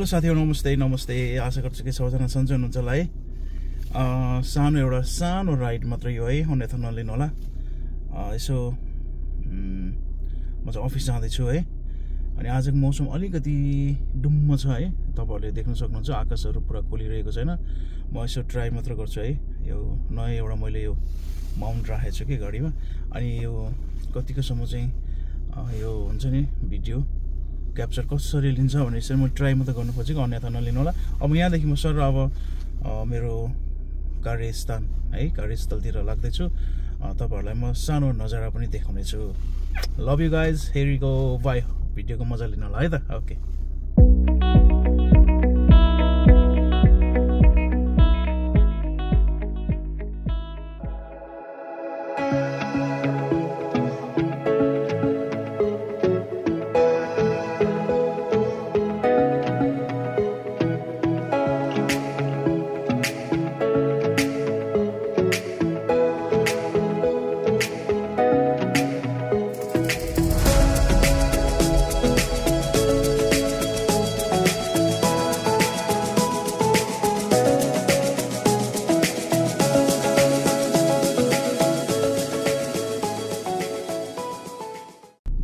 Hello साथीहरु, नमस्ते। आशा गर्छु कि सबैजना सन्चै हुनुहुन्छ होला है। एउटा सानो राइड मात्रै हो है, अन्यथा नलिनु होला। यसो म चाहिँ अफिस जाँदैछु है। अनि आजको मौसम अलिकति डुम्म छ है, तपाईहरुले देख्न सक्नुहुन्छ। आकाशहरु पुरा खोलिरहेको छैन। म यसो ट्राई मात्र गर्छु है। यो नयाँ एउटा मैले यो माउन्ट राखेको छु कि गाडीमा। अनि यो कतिको सम्म चाहिँ यो हुन्छ नि भिडियो क्याप्चर कसरी लिन्छ भने यसरी म ट्राई मात्र गर्नु खोजेको, अन्यथा नलिनु होला। अब यहाँदेखि म सर अब मेरो कार्यस्थान है, कार्यस्थलतिर लाग्दैछु। तपाईहरुलाई म सानो नजारा पनि देखाउने छु। Love you guys, here we go, bye. भिडियोको मजा लिनु होला है त। ओके।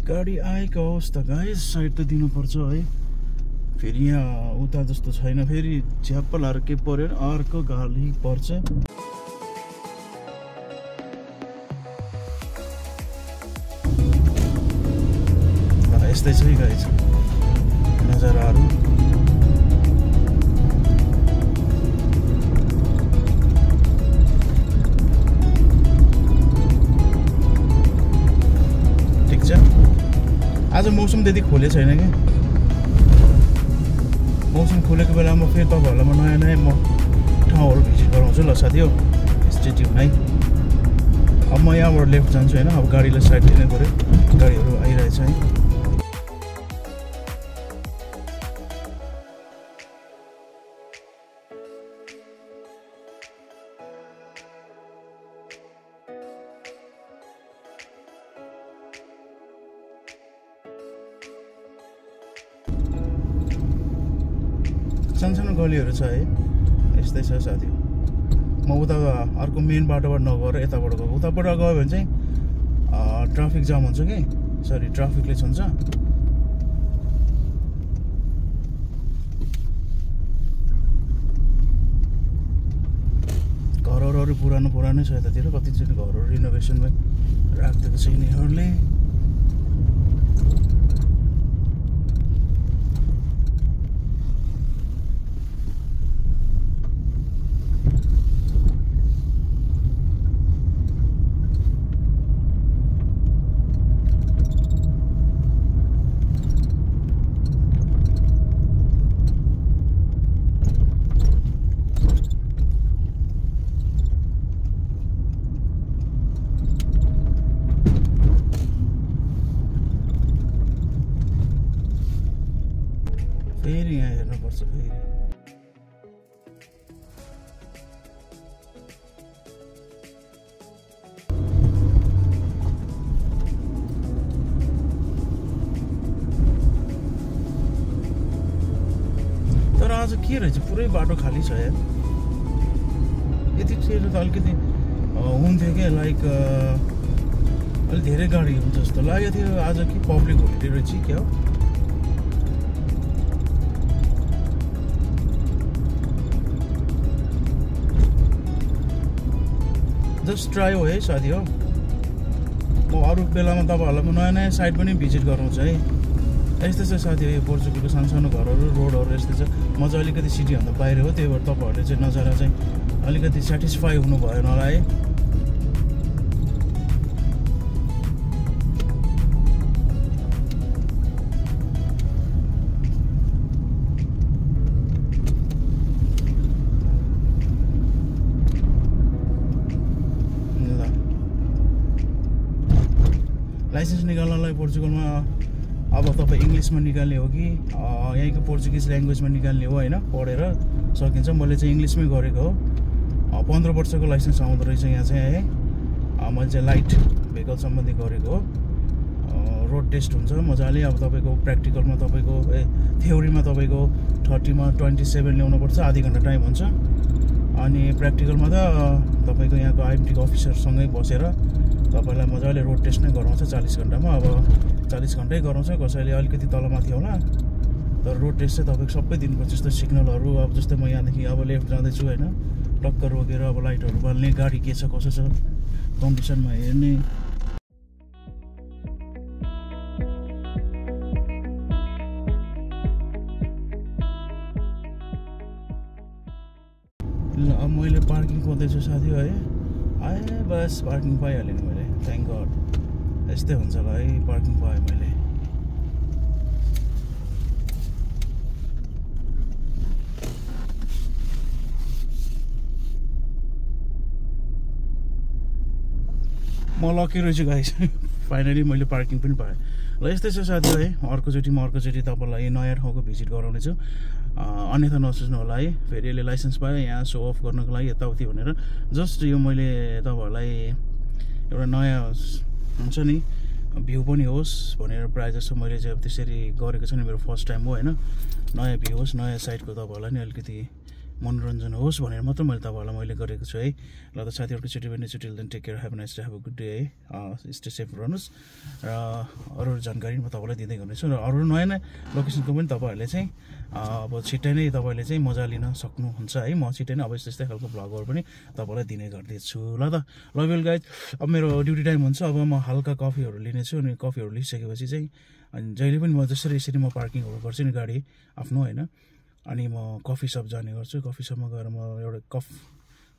गाडी आएको अवस्था गाइस, साइड त दिनुपर्छ है। फेरि यहाँ उता जस्तो छैन, फेरि झ्याप्प लाएर के पर्यो अर्को गाडी पर्छ। यस्तै छ है गाइस नजाराहरू। ठिक छ, आज मौसम त्यति खोले छैन कि। मौसम खोलेको बेलामा फेरि तपाईहरुलाई म नयाँ म ठाउँहरू भिजिट गराउँछु ल साथी हो। स्टे ट्युन है। अब म यहाँबाट लेफ्ट जान्छु होइन। अब गाडीलाई साइड दिनै पर्यो, गाडीहरू आइरहेछ है। सानो गलीहरू छ है। यस्तै छ साथी। म उता अर्को मेन बाटोबाट नगएर यताबाट गयो। उताबाट गयो भने चाहिँ ट्राफिक जाम हुन्छ कि, सरी ट्राफिकले छन्छ। घरहरू पुरानो छ यतातिर। कतिचोटि घरहरू रिनोभेसनमा राखिदिएको छ यिनीहरूले। फेरि यहाँ हेर्नुपर्छ फेरि। तर आज के रहेछ, पुरै बाटो खाली छ यार। यतिखेर त अलिकति हुन्थ्यो क्या, लाइक अलिक धेरै गाडी हुन्छ जस्तो लागेको थियो। आज के पब्लिक होलिडे रहेछ क्या हो। जस्ट ट्राई हो है साथी हो। म अरू बेलामा तपाईहरुलाई म नयाँ साइड पनि भिजिट गराउँछु है। यस्तै छ साथी हो। यो पोर्चुगलको सानो घरहरू, रोडहरू यस्तै छ। म चाहिँ अलिकति सिटीभन्दा बाहिर हो, त्यही भएर तपाईहरुले चाहिँ नजारा चाहिँ अलिकति सेटिस्फाई हुनु भएन होला है। लाइसेन्स निकाल्नलाई पोर्चुगलमा अब तपाईँ इङ्ग्लिसमा निकाल्ने हो कि यहीँको पोर्चुगिज ल्याङ्ग्वेजमा निकाल्ने हो होइन, पढेर सकिन्छ। मैले चाहिँ इङ्ग्लिसमै गरेको हो। 15 वर्षको लाइसेन्स आउँदो रहेछ यहाँ चाहिँ है। मैले चाहिँ लाइट भेहिकल सम्बन्धी गरेको हो। रोड टेस्ट हुन्छ मजाले अब तपाईँको प्र्याक्टिकलमा तपाईँको थ्योरीमा तपाईँको 30मा 27 ल्याउनुपर्छ आधी घन्टा टाइम हुन्छ अनि प्र्याक्टिकलमा त तपाईँको यहाँको आइएमटी अफिसरसँगै बसेर तपाईँलाई मजाले रोड टेस्ट नै गराउँछ 40 घन्टामा अब 40 घन्टै गराउँछ कसैले अलिकति तलमाथि होला तर रोड टेस्ट चाहिँ तपाईँको सबै दिनुपर्छ जस्तो सिग्नलहरू अब जस्तै म यहाँदेखि अब लेफ्ट जाँदैछु होइन टक्क रोकेर अब लाइटहरू बाल्ने गाडी के छ कसो छ कन्डिसनमा हेर्ने ल अब मैले पार्किङ खोज्दैछु साथी है आए बस पार्किङ पाइहालेँ नि मैले थ्याङ्क गड यस्तै हुन्छ होला है पार्किङ पाएँ मैले म लकी रहेछु गाइस फाइनली मैले पार्किङ पनि पाएँ ल यस्तै छ साथी है अर्कोचोटि तपाईँलाई नयाँ ठाउँको भिजिट गराउने छु अन्यथा नसोच्नु होला है फेरि यसले लाइसेन्स पायो यहाँ सो अफ गर्नको लागि यताउति भनेर जस्ट यो मैले तपाईँहरूलाई एउटा नयाँ हुन्छ नि भ्यू पनि होस् भनेर प्रायः जस्तो मैले चाहिँ अब त्यसरी गरेको छु नि मेरो फर्स्ट टाइम हो होइन नयाँ भ्यू होस् नयाँ साइडको तपाईँहरूलाई नि अलिकति मनोरञ्जन होस् भनेर मात्र मैले गरेको छु है ल त साथी अर्कोचोटि पनि till then take care have nice day have a good day है स्टे सेफ रहनुहोस् र अरू जानकारी म तपाईँलाई दिँदै गर्नेछु र अरू नयाँ नयाँ लोकेसनको पनि तपाईँहरूले चाहिँ अब छिट्टै नै तपाईँले चाहिँ मजा लिन सक्नुहुन्छ है म छिट्टै नै अब यस्तै खालको भ्लगहरू पनि तपाईँलाई दिने गर्दैछु ल त लभ यु गाइज अब मेरो ड्युटी टाइम हुन्छ अब म हल्का कफीहरू लिनेछु अनि कफीहरू लिइसकेपछि चाहिँ अनि जहिले पनि म जसरी यसरी म पार्किङहरू गर्छु नि गाडी आफ्नो होइन अनि म कफी सप जाने गर्छु कफी सपमा गएर म एउटा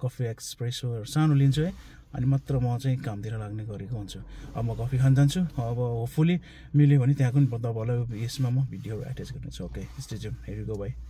कफी एक्सप्रेसो सानो लिन्छु है अनि मात्र म चाहिँ कामतिर लाग्ने गरेको हुन्छु अब म कफी खान जान्छु अब होपफुली मिल्यो भने त्यहाँको पनि तपाईँहरूलाई यसमा म भिडियोहरू एट्याच गर्नेछु okay stay tune here you go by